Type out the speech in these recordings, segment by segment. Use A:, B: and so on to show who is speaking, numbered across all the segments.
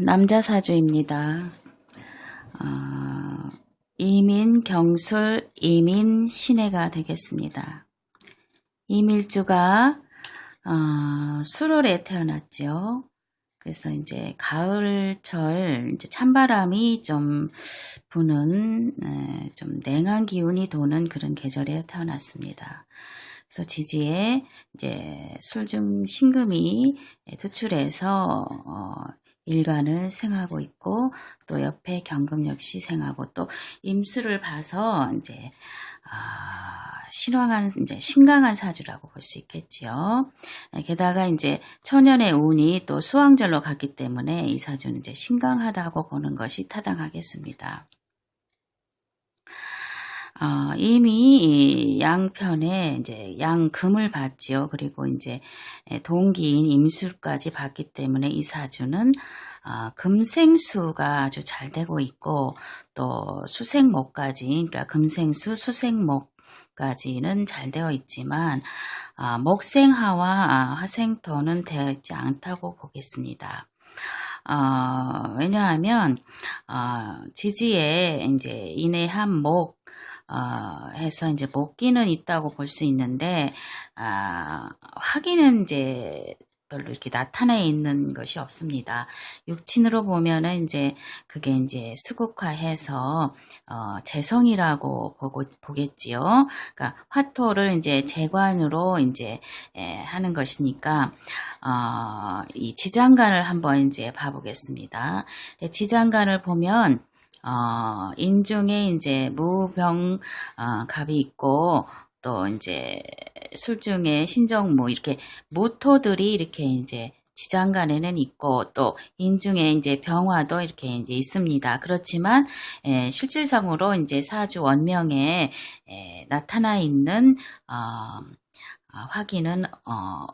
A: 남자 사주입니다. 이민, 경술, 이민, 신해가 되겠습니다. 이밀주가 수월에 태어났죠. 그래서 이제 가을철 이제 찬바람이 좀 부는 좀 냉한 기운이 도는 그런 계절에 태어났습니다. 그래서 지지에 이제 술중 신금이 투출해서 일간을 생하고 있고 또 옆에 경금 역시 생하고 또 임수를 봐서 이제 신왕한 이제 신강한 사주라고 볼 수 있겠지요. 게다가 이제 천년의 운이 또 수왕절로 갔기 때문에 이 사주는 이제 신강하다고 보는 것이 타당하겠습니다. 이미 양편에 이제 양금을 봤지요. 그리고 이제 동기인 임수까지 봤기 때문에 이 사주는 금생수가 아주 잘 되고 있고 또 수생목까지, 그러니까 금생수, 수생목까지는 잘 되어 있지만 목생하와 화생토는 되어 있지 않다고 보겠습니다. 왜냐하면 지지에 이제 인해한 목 해서 이제 목기는 있다고 볼 수 있는데 화기는 이제 별로 이렇게 나타내 있는 것이 없습니다. 육친으로 보면은 이제 그게 이제 수국화해서 재성이라고 보겠지요. 그러니까 화토를 이제 재관으로 이제 하는 것이니까 이 지장간을 한번 이제 봐보겠습니다. 지장간을 보면 인중에 이제 무병 갑이 있고 또 이제 술중에 신정무 이렇게 무토들이 이렇게 이제 지장간에는 있고 또 인중에 이제 병화도 이렇게 이제 있습니다. 그렇지만 실질상으로 이제 사주 원명에 나타나 있는 화기는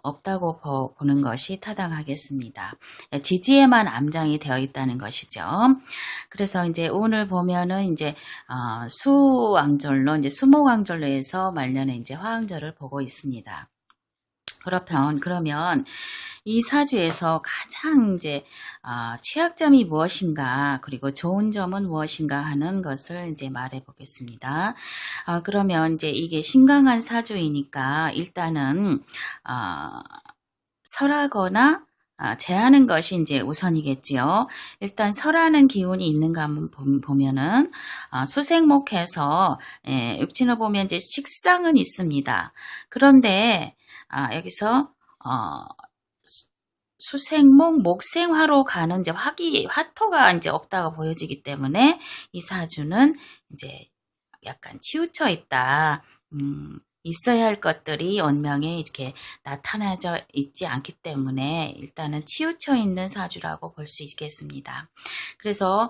A: 없다고 보는 것이 타당하겠습니다. 지지에만 암장이 되어 있다는 것이죠. 그래서 이제 오늘 보면은 이제 수왕절로 이제 수목왕절로 해서 말년에 이제 화왕절을 보고 있습니다. 그러면 이 사주에서 가장 이제 취약점이 무엇인가 그리고 좋은 점은 무엇인가 하는 것을 이제 말해 보겠습니다. 그러면 이제 이게 신강한 사주이니까 일단은 설하거나 제하는 것이 이제 우선이겠지요. 일단 설하는 기운이 있는가 한번 보면은 수생목해서 육친을 보면 이제 식상은 있습니다. 그런데 여기서 수생목, 목생화로 가는 이제 화토가 이제 없다고 보여지기 때문에 이 사주는 이제 약간 치우쳐 있다. 있어야 할 것들이 원명에 이렇게 나타나져 있지 않기 때문에 일단은 치우쳐 있는 사주라고 볼 수 있겠습니다. 그래서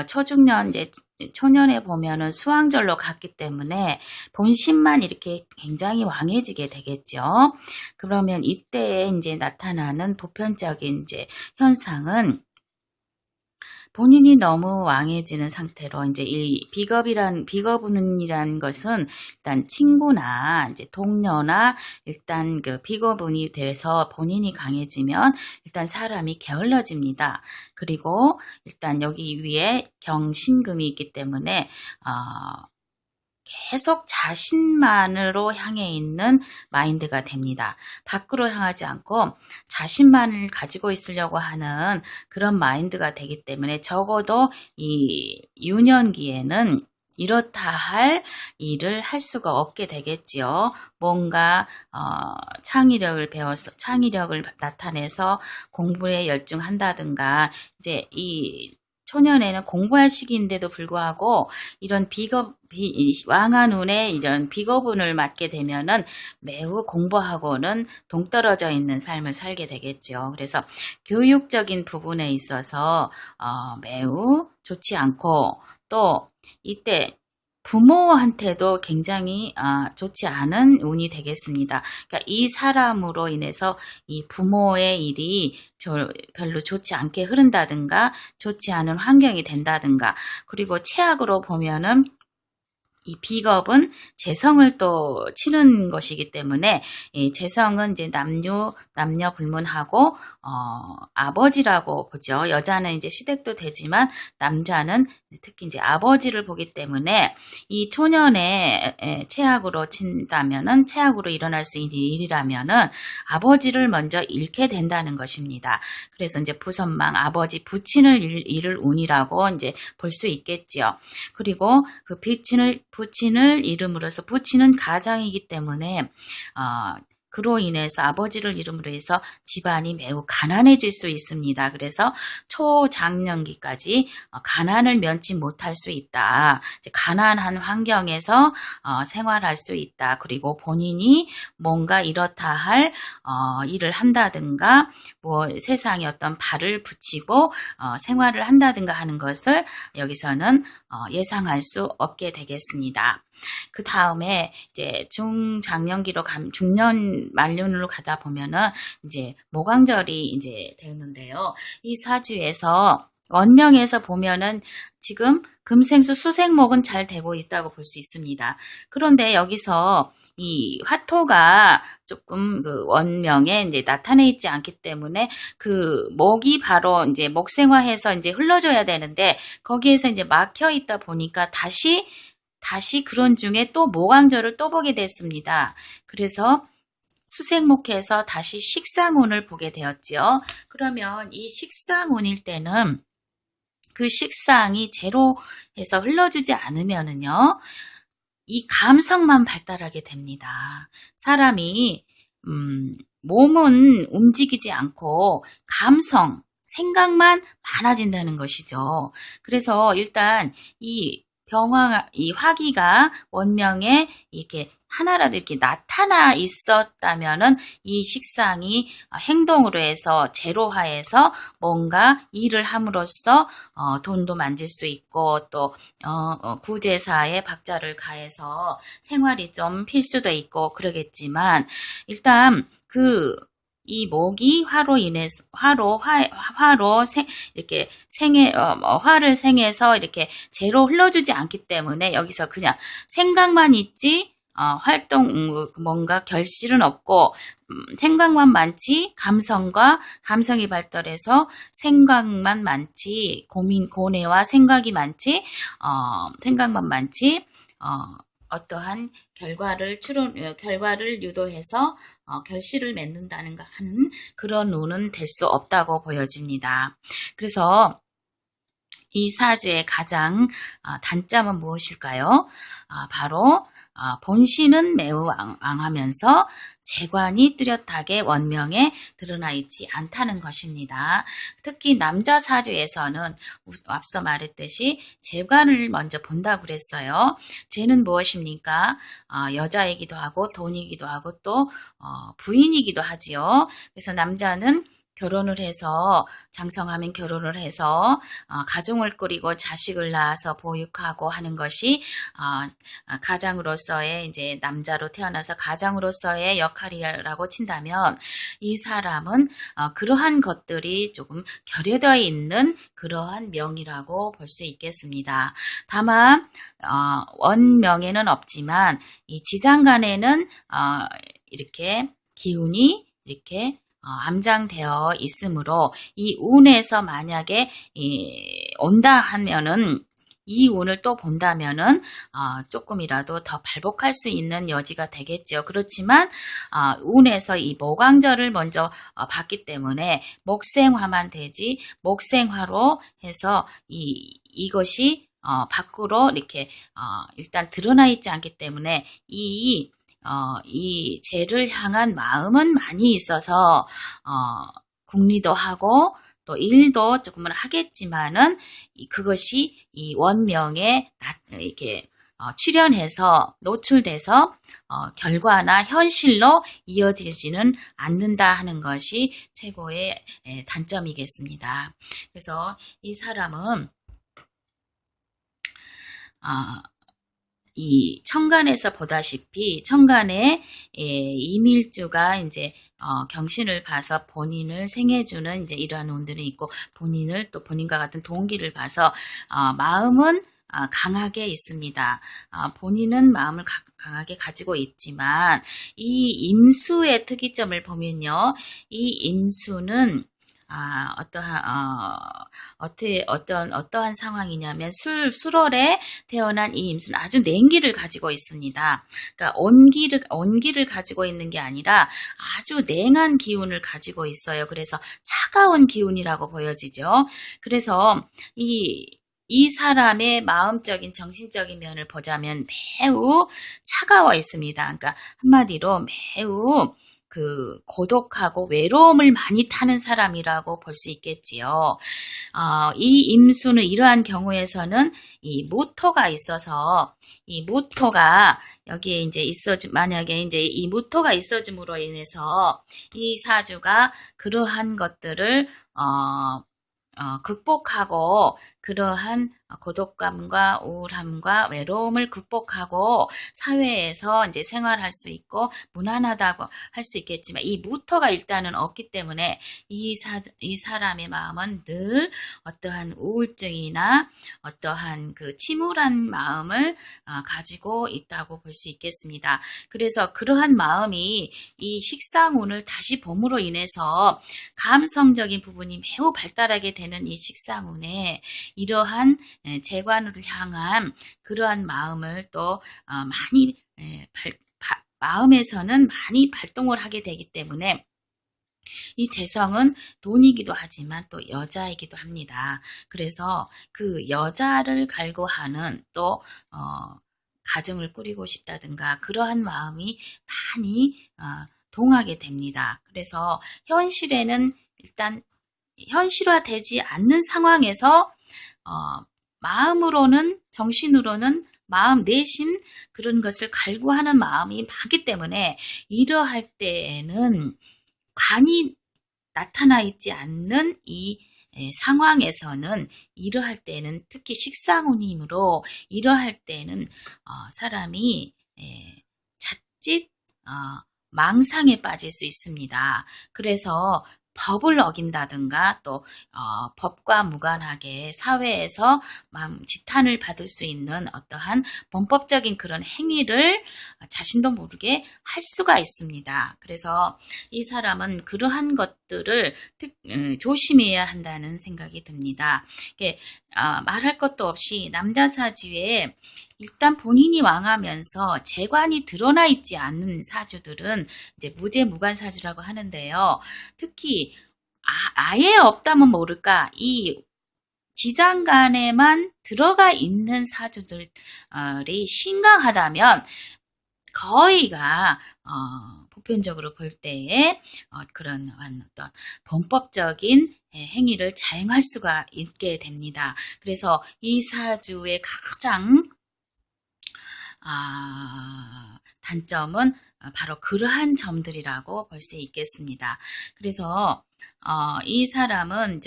A: 초중년 이제 초년에 보면은 수왕절로 갔기 때문에 본심만 이렇게 굉장히 왕해지게 되겠죠. 그러면 이때에 이제 나타나는 보편적인 이제 현상은 본인이 너무 왕해지는 상태로 이제 이 비거분이란 것은 일단 친구나 이제 동료나 일단 그 비거분이 돼서 본인이 강해지면 일단 사람이 게을러집니다. 그리고 일단 여기 위에 경신금이 있기 때문에 계속 자신만으로 향해 있는 마인드가 됩니다. 밖으로 향하지 않고 자신만을 가지고 있으려고 하는 그런 마인드가 되기 때문에 적어도 이 유년기에는 이렇다 할 일을 할 수가 없게 되겠지요. 뭔가 창의력을 배워서 창의력을 나타내서 공부에 열중한다든가 이제 이 초년에는 공부할 시기인데도 불구하고 이런 왕한 운에 이런 비거분을 맞게 되면은 매우 공부하고는 동떨어져 있는 삶을 살게 되겠죠. 그래서 교육적인 부분에 있어서 매우 좋지 않고 또 이때 부모한테도 굉장히 좋지 않은 운이 되겠습니다. 그러니까 이 사람으로 인해서 이 부모의 일이 별로 좋지 않게 흐른다든가 좋지 않은 환경이 된다든가 그리고 최악으로 보면은 이 비겁은 재성을 또 치는 것이기 때문에 이 재성은 이제 남녀 불문하고 아버지라고 보죠. 여자는 이제 시댁도 되지만 남자는 특히 이제 아버지를 보기 때문에 이 초년에 최악으로 친다면은 최악으로 일어날 수 있는 일이라면은 아버지를 먼저 잃게 된다는 것입니다. 그래서 이제 부선망 아버지 부친을 잃을 운이라고 이제 볼 수 있겠지요. 그리고 그 부친을 잃음으로써 부친은 가장이기 때문에 그로 인해서 아버지를 잃음으로 해서 집안이 매우 가난해질 수 있습니다. 그래서 초장년기까지 가난을 면치 못할 수 있다. 가난한 환경에서 생활할 수 있다. 그리고 본인이 뭔가 이렇다 할 일을 한다든가 뭐 세상에 어떤 발을 붙이고 생활을 한다든가 하는 것을 여기서는 예상할 수 없게 되겠습니다. 그 다음에 이제 중장년기로 중년 말년으로 가다 보면은 이제 모광절이 이제 되는데요. 이 사주에서 원명에서 보면은 지금 금생수 수생목은 잘 되고 있다고 볼 수 있습니다. 그런데 여기서 이 화토가 조금 그 원명에 이제 나타내 있지 않기 때문에 그 목이 바로 이제 목생화해서 이제 흘러줘야 되는데 거기에서 이제 막혀 있다 보니까 다시 그런 중에 또 모광절을 또 보게 됐습니다. 그래서 수생목해서 다시 식상운을 보게 되었죠. 그러면 이 식상운일 때는 그 식상이 제로해서 흘러주지 않으면은요, 이 감성만 발달하게 됩니다. 사람이 몸은 움직이지 않고 감성, 생각만 많아진다는 것이죠. 그래서 일단 이 화기가 원명에 이렇게 하나라도 이렇게 나타나 있었다면은 이 식상이 행동으로 해서 제로화해서 뭔가 일을 함으로써 돈도 만질 수 있고 또 구제사에 박자를 가해서 생활이 좀 필수도 있고 그러겠지만 일단 이 목이 이렇게 화를 생해서 이렇게 제로 흘러주지 않기 때문에 여기서 그냥 생각만 있지, 뭔가 결실은 없고, 생각만 많지, 감성이 발달해서 생각만 많지, 고뇌와 생각이 많지, 생각만 많지, 어떠한 결과를 유도해서 결실을 맺는다는 하는 그런 운은 될 수 없다고 보여집니다. 그래서 이 사주의 가장 단점은 무엇일까요? 바로 본신은 매우 왕하면서 재관이 뚜렷하게 원명에 드러나 있지 않다는 것입니다. 특히 남자 사주에서는 앞서 말했듯이 재관을 먼저 본다고 그랬어요. 재는 무엇입니까? 여자이기도 하고 돈이기도 하고 또 부인이기도 하지요. 그래서 남자는 결혼을 해서 장성하면 결혼을 해서 가정을 꾸리고 자식을 낳아서 보육하고 하는 것이 가장으로서의 이제 남자로 태어나서 가장으로서의 역할이라고 친다면 이 사람은 그러한 것들이 조금 결여되어 있는 그러한 명이라고 볼 수 있겠습니다. 다만 원명에는 없지만 이 지장간에는 이렇게 기운이 이렇게 암장되어 있으므로 이 운에서 만약에 온다 하면은 이 운을 또 본다면은 조금이라도 더 발복할 수 있는 여지가 되겠죠. 그렇지만 운에서 이 모광절을 먼저 봤기 때문에 목생화만 되지 목생화로 해서 이것이 밖으로 이렇게 일단 드러나 있지 않기 때문에 이 죄를 향한 마음은 많이 있어서, 궁리도 하고, 또 일도 조금은 하겠지만은, 그것이 이 원명에 이렇게 출현해서, 노출돼서, 결과나 현실로 이어지지는 않는다 하는 것이 최고의 단점이겠습니다. 그래서 이 사람은, 이 천간에서 보다시피 천간에 이밀주가 이제 경신을 봐서 본인을 생해주는 이제 이러한 운들이 있고 본인과 같은 동기를 봐서 마음은 강하게 있습니다. 본인은 마음을 강하게 가지고 있지만 이 임수의 특이점을 보면요. 이 임수는 어떠한 상황이냐면 술월에 태어난 이 임수는 아주 냉기를 가지고 있습니다. 그러니까 온기를 가지고 있는 게 아니라 아주 냉한 기운을 가지고 있어요. 그래서 차가운 기운이라고 보여지죠. 그래서 이 사람의 마음적인 정신적인 면을 보자면 매우 차가워 있습니다. 그러니까 한마디로 매우 고독하고 외로움을 많이 타는 사람이라고 볼 수 있겠지요. 이 임수는 이러한 경우에서는 이 무토가 있어서 이 무토가 여기에 이제 만약에 이제 이 무토가 있어줌으로 인해서 이 사주가 그러한 것들을 극복하고 그러한 고독감과 우울함과 외로움을 극복하고 사회에서 이제 생활할 수 있고 무난하다고 할 수 있겠지만 이 무토가 일단은 없기 때문에 이 사람의 마음은 늘 어떠한 우울증이나 어떠한 침울한 마음을 가지고 있다고 볼 수 있겠습니다. 그래서 그러한 마음이 이 식상운을 다시 봄으로 인해서 감성적인 부분이 매우 발달하게 되는 이 식상운에 이러한 재관을 향한 그러한 마음을 또 많이 마음에서는 많이 발동을 하게 되기 때문에 이 재성은 돈이기도 하지만 또 여자이기도 합니다. 그래서 그 여자를 갈구하는 또 가정을 꾸리고 싶다든가 그러한 마음이 많이 동하게 됩니다. 그래서 현실에는 일단 현실화되지 않는 상황에서 마음으로는 정신으로는 마음 내심 그런 것을 갈구하는 마음이 많기 때문에 이러할 때에는 관이 나타나 있지 않는 이 상황에서는 이러할 때는 특히 식상운이므로 이러할 때는 사람이 자칫 망상에 빠질 수 있습니다. 그래서 법을 어긴다든가 또 법과 무관하게 사회에서 지탄을 받을 수 있는 어떠한 범법적인 그런 행위를 자신도 모르게 할 수가 있습니다. 그래서 이 사람은 그러한 것들을 조심해야 한다는 생각이 듭니다. 말할 것도 없이 남자 사주에 일단 본인이 왕하면서 재관이 드러나 있지 않는 사주들은 이제 무재무관 사주라고 하는데요. 특히 아예 없다면 모를까 이 지장간에만 들어가 있는 사주들이 신강하다면 거의가 보편적으로 볼 때에 그런 어떤 범법적인 행위를 자행할 수가 있게 됩니다. 그래서 이 사주의 가장 단점은 바로 그러한 점들이라고 볼 수 있겠습니다. 그래서 이 사람은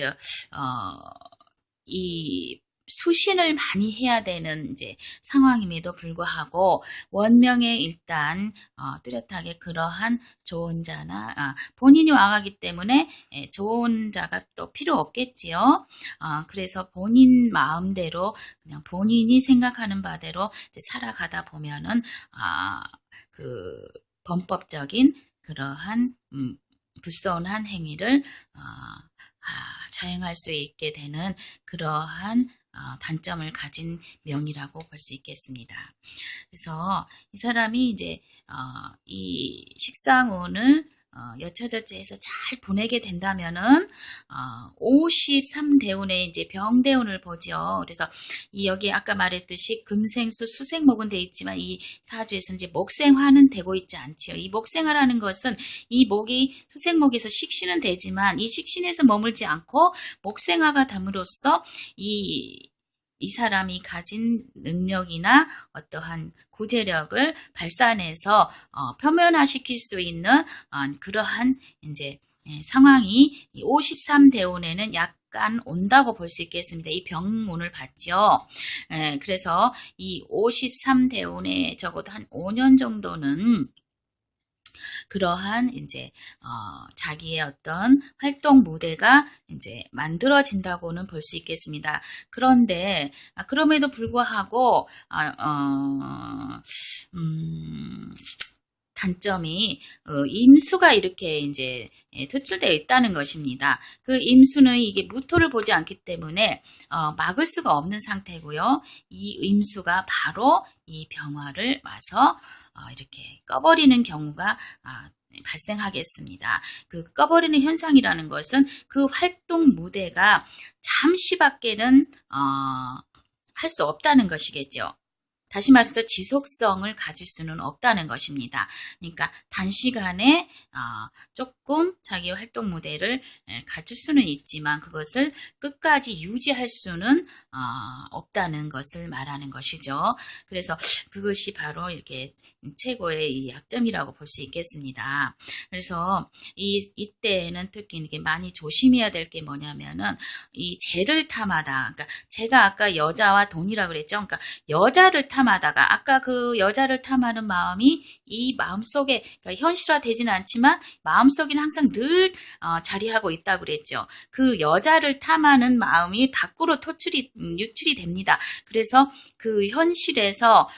A: 이 수신을 많이 해야 되는 이제 상황임에도 불구하고 원명에 일단 뚜렷하게 그러한 조언자나 본인이 왕하기 때문에 조언자가 또 필요 없겠지요. 그래서 본인 마음대로 그냥 본인이 생각하는 바대로 이제 살아가다 보면은 그 범법적인 그러한 불손한 행위를 자행할 수 있게 되는 그러한 단점을 가진 명이라고 볼 수 있겠습니다. 그래서 이 사람이 이제 이 식상운을 여차저차해서 잘 보내게 된다면은 53대운에 이제 병대운을 보죠. 그래서 여기 아까 말했듯이 금생수 수생목은 돼 있지만 이 사주에서 이제 목생화는 되고 있지 않지요. 이 목생화라는 것은 이 목이 수생목에서 식신은 되지만 이 식신에서 머물지 않고 목생화가 됨으로써 이 사람이 가진 능력이나 어떠한 구제력을 발산해서 표면화시킬 수 있는 그러한 이제 상황이 53대운에는 약간 온다고 볼 수 있겠습니다. 이 병운을 봤죠. 그래서 이 53대운에 적어도 한 5년 정도는 그러한 이제 자기의 어떤 활동 무대가 이제 만들어진다고는 볼 수 있겠습니다. 그런데 그럼에도 불구하고 단점이 임수가 이렇게 이제 투출되어 있다는 것입니다. 그 임수는 이게 무토를 보지 않기 때문에 막을 수가 없는 상태고요. 이 임수가 바로 이 병화를 와서 이렇게 꺼버리는 경우가 발생하겠습니다. 그 꺼버리는 현상이라는 것은 그 활동 무대가 잠시밖에는 할 수 없다는 것이겠죠. 다시 말해서 지속성을 가질 수는 없다는 것입니다. 그러니까 단시간에 조금 자기 활동 무대를 가질 수는 있지만 그것을 끝까지 유지할 수는 없다는 것을 말하는 것이죠. 그래서 그것이 바로 이렇게 최고의 이 약점이라고 볼 수 있겠습니다. 그래서 이때는 특히 이렇게 많이 조심해야 될 게 뭐냐면은 이 재를 탐하다. 그러니까 제가 아까 여자와 돈이라고 그랬죠. 그러니까 여자를 탐하다가 아까 그 여자를 탐하는 마음이 이 마음속에 그러니까 현실화되지는 않지만 마음속에는 항상 늘 자리하고 있다고 그랬죠. 그 여자를 탐하는 마음이 밖으로 유출이 됩니다. 그래서 그 현실에서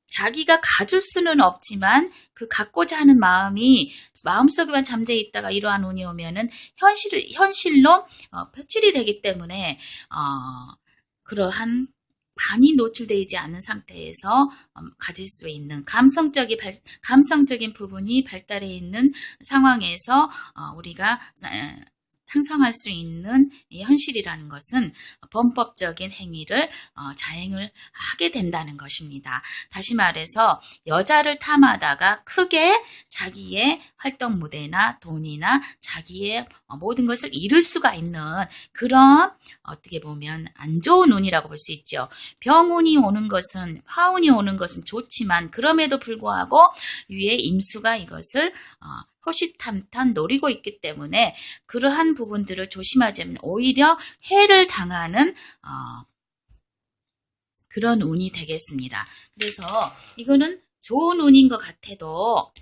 A: 자기가 가질 수는 없지만 그 갖고자 하는 마음이 마음속에만 잠재 있다가 이러한 운이 오면은 현실로 표출이 되기 때문에 그러한 많이 노출되지 않은 상태에서 가질 수 있는 감성적인 부분이 발달해 있는 상황에서 우리가 상상할 수 있는 이 현실이라는 것은 범법적인 행위를 자행을 하게 된다는 것입니다. 다시 말해서 여자를 탐하다가 크게 자기의 활동 무대나 돈이나 자기의 모든 것을 잃을 수가 있는 그런 어떻게 보면 안 좋은 운이라고 볼 수 있죠. 병운이 오는 것은 화운이 오는 것은 좋지만 그럼에도 불구하고 위에 임수가 이것을 호시탐탐 노리고 있기 때문에 그러한 부분들을 조심하지 않으면 오히려 해를 당하는 그런 운이 되겠습니다. 그래서 이거는 좋은 운인 것 같아도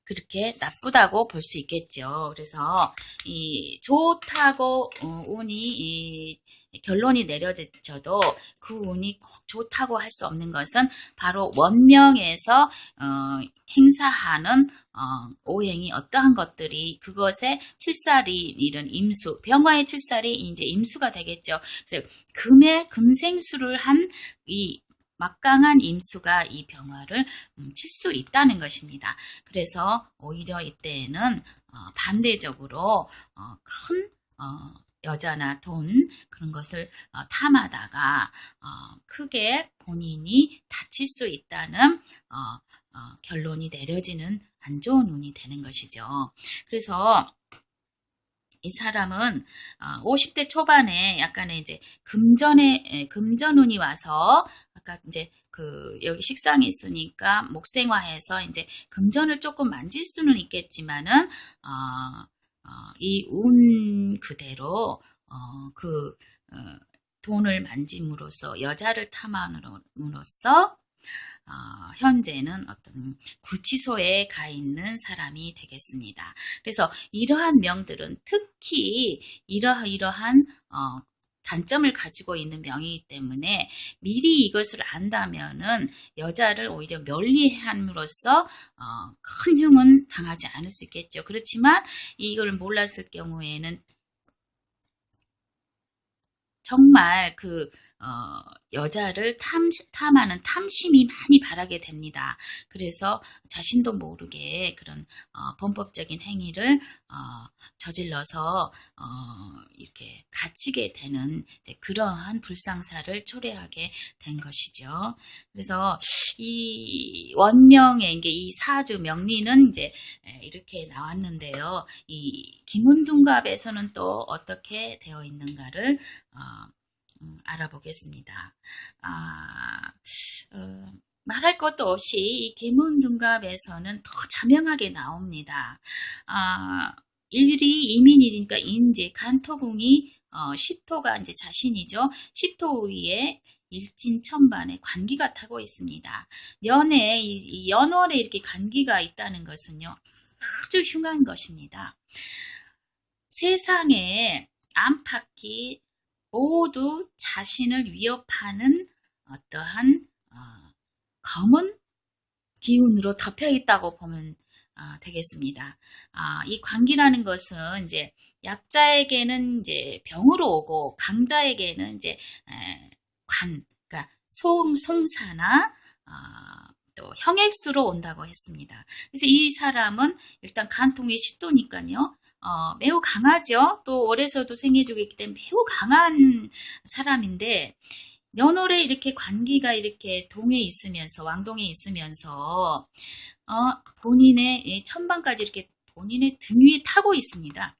A: 그렇게 나쁘다고 볼 수 있겠죠. 그래서 이 좋다고 운이 결론이 내려져도 그 운이 꼭 좋다고 할 수 없는 것은 바로 원명에서 행사하는 오행이 어떠한 것들이 그것의 칠살이 이런 임수, 병화의 칠살이 이제 임수가 되겠죠. 그래서 금생수를 한 이 막강한 임수가 이 병화를 칠 수 있다는 것입니다. 그래서 오히려 이때에는 반대적으로 큰 여자나 돈 그런 것을 탐하다가 크게 본인이 다칠 수 있다는 결론이 내려지는 안 좋은 운이 되는 것이죠. 그래서 이 사람은 50대 초반에 약간의 이제 금전운이 와서 아까 이제 여기 식상이 있으니까 목생화해서 이제 금전을 조금 만질 수는 있겠지만은 이 운 그대로 돈을 만짐으로써 여자를 탐함으로써 현재는 어떤 구치소에 가 있는 사람이 되겠습니다. 그래서 이러한 명들은 특히 이러한 단점을 가지고 있는 명이기 때문에 미리 이것을 안다면은 여자를 오히려 멀리함으로써 큰 흉은 당하지 않을 수 있겠죠. 그렇지만 이걸 몰랐을 경우에는 정말 여자를 탐하는 탐심이 많이 바라게 됩니다. 그래서 자신도 모르게 그런 범법적인 행위를 저질러서 이렇게 갇히게 되는 그러한 불상사를 초래하게 된 것이죠. 그래서 이 원명의 이게 이 사주 명리는 이제 이렇게 나왔는데요. 이 김운둔갑에서는 또 어떻게 되어 있는가를 알아보겠습니다. 말할 것도 없이 이 계문둔갑에서는 더 자명하게 나옵니다. 일이 이민일이니까 인지 간토궁이 10토가 이제 자신이죠. 10토 위에 일진천반에 관기가 타고 있습니다. 이 연월에 이렇게 관기가 있다는 것은요. 아주 흉한 것입니다. 세상에 안팎이 모두 자신을 위협하는 어떠한 검은 기운으로 덮여 있다고 보면 되겠습니다. 이 관기라는 것은 이제 약자에게는 이제 병으로 오고 강자에게는 이제 그러니까 송사나 또 형액수로 온다고 했습니다. 그래서 이 사람은 일단 간통의 10도니까요. 매우 강하죠. 또 월에서도 생해주고 있기 때문에 매우 강한 사람인데 연월에 이렇게 관기가 이렇게 동에 있으면서 왕동에 있으면서 본인의 천방까지 이렇게 본인의 등 위에 타고 있습니다.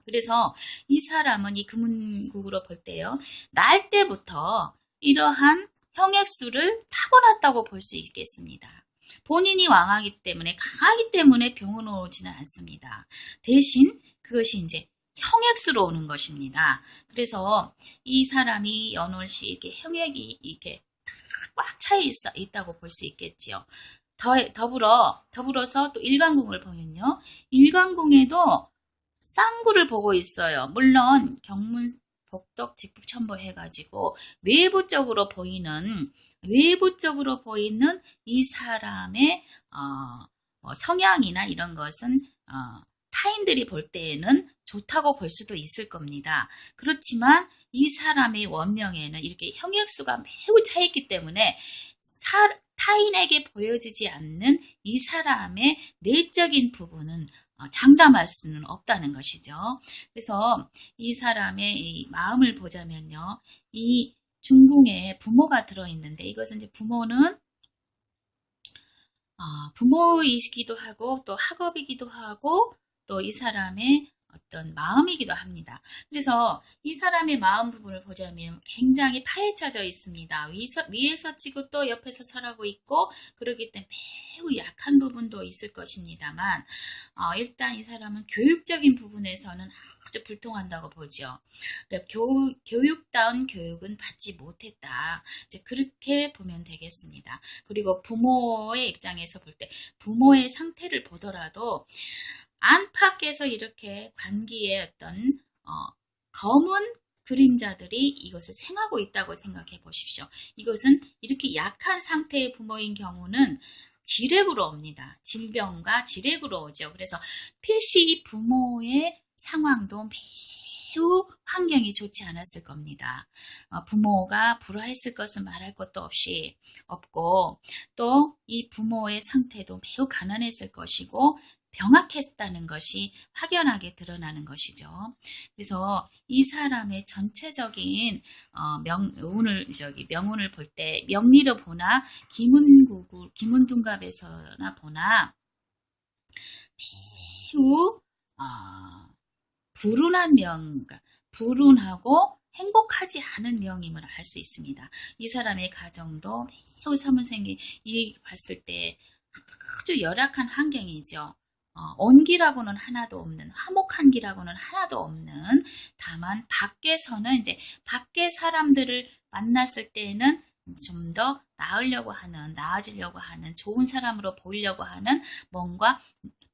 A: 그래서 이 사람은 이 금운국으로 볼 때요. 날 때부터 이러한 형액수를 타고났다고 볼 수 있겠습니다. 본인이 왕하기 때문에 강하기 때문에 병은 오지는 않습니다. 대신 그것이 이제 형액수로 오는 것입니다. 그래서 이 사람이 연월시 이렇게 형액이 이렇게 꽉 차 있다고 볼 수 있겠지요. 더불어서 또 일간궁을 보면요. 일간궁에도 쌍구를 보고 있어요. 물론 경문, 복덕, 직북천보 해가지고 외부적으로 보이는 이 사람의 성향이나 이런 것은 타인들이 볼 때에는 좋다고 볼 수도 있을 겁니다. 그렇지만 이 사람의 원명에는 이렇게 형역수가 매우 차있기 때문에 타인에게 보여지지 않는 이 사람의 내적인 부분은 장담할 수는 없다는 것이죠. 그래서 이 사람의 이 마음을 보자면요. 이 중궁에 부모가 들어있는데 이것은 이제 부모는 부모이기도 하고 또 학업이기도 하고 또 이 사람의 어떤 마음이기도 합니다. 그래서 이 사람의 마음 부분을 보자면 굉장히 파헤쳐져 있습니다. 위에서 치고 또 옆에서 설하고 있고 그렇기 때문에 매우 약한 부분도 있을 것입니다만 일단 이 사람은 교육적인 부분에서는 아주 불통한다고 보죠. 그러니까 교육다운 교육은 받지 못했다. 이제 그렇게 보면 되겠습니다. 그리고 부모의 입장에서 볼 때 부모의 상태를 보더라도 안팎에서 이렇게 관기의 어떤 검은 그림자들이 이것을 생하고 있다고 생각해 보십시오. 이것은 이렇게 약한 상태의 부모인 경우는 지렉으로 옵니다. 질병과 지렉으로 오죠. 그래서 필시 부모의 상황도 매우 환경이 좋지 않았을 겁니다. 부모가 불화했을 것은 말할 것도 없고 또 이 부모의 상태도 매우 가난했을 것이고 병약했다는 것이 확연하게 드러나는 것이죠. 그래서 이 사람의 전체적인 명운을 볼 때 명리로 보나 기문둔갑에서나 보나 매우 불운한 그러니까 불운하고 행복하지 않은 명임을 알 수 있습니다. 이 사람의 가정도 매우 사문생기 봤을 때 아주 열악한 환경이죠. 온기라고는 하나도 없는, 화목한기라고는 하나도 없는, 다만 밖에서는 이제 밖에 사람들을 만났을 때에는 좀 더 나아지려고 하는, 좋은 사람으로 보이려고 하는 뭔가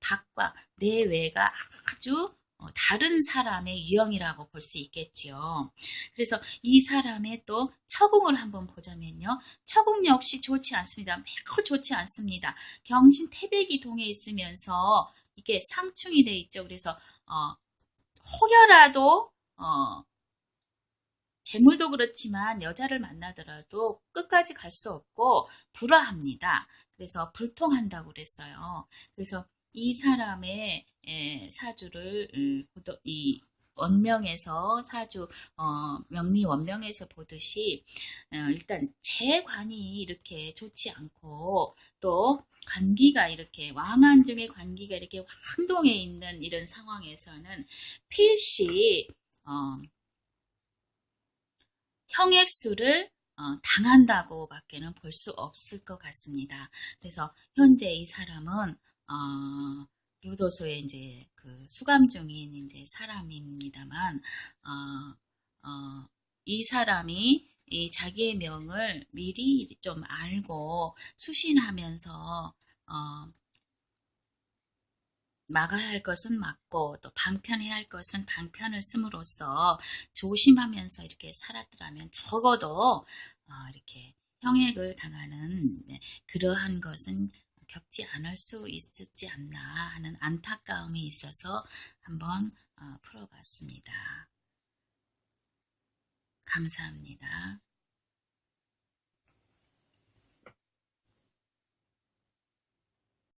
A: 밖과 내외가 아주 다른 사람의 유형이라고 볼 수 있겠지요. 그래서 이 사람의 또 처궁을 한번 보자면요. 처궁 역시 좋지 않습니다. 매우 좋지 않습니다. 경신 태백이 동에 있으면서 이게 상충이 돼 있죠. 그래서 혹여라도 재물도 그렇지만 여자를 만나더라도 끝까지 갈 수 없고 불화합니다. 그래서 불통한다고 그랬어요. 그래서 이 사람의 사주를 이 원명에서 사주 명리 원명에서 보듯이 일단 재관이 이렇게 좋지 않고 또 관기가 이렇게 왕한 중에 관기가 이렇게 황동에 있는 이런 상황에서는 필시 형액수를 당한다고 밖에는 볼 수 없을 것 같습니다. 그래서 현재 이 사람은 교도소에 이제 그 수감 중인 이제 사람입니다만 이 사람이 이 자기의 명을 미리 좀 알고 수신하면서 막아야 할 것은 막고 또 방편해야 할 것은 방편을 씀으로써 조심하면서 이렇게 살았더라면 적어도 이렇게 형액을 당하는 그러한 것은 겪지 않을 수 있었지 않나 하는 안타까움이 있어서 한번 풀어봤습니다. 감사합니다.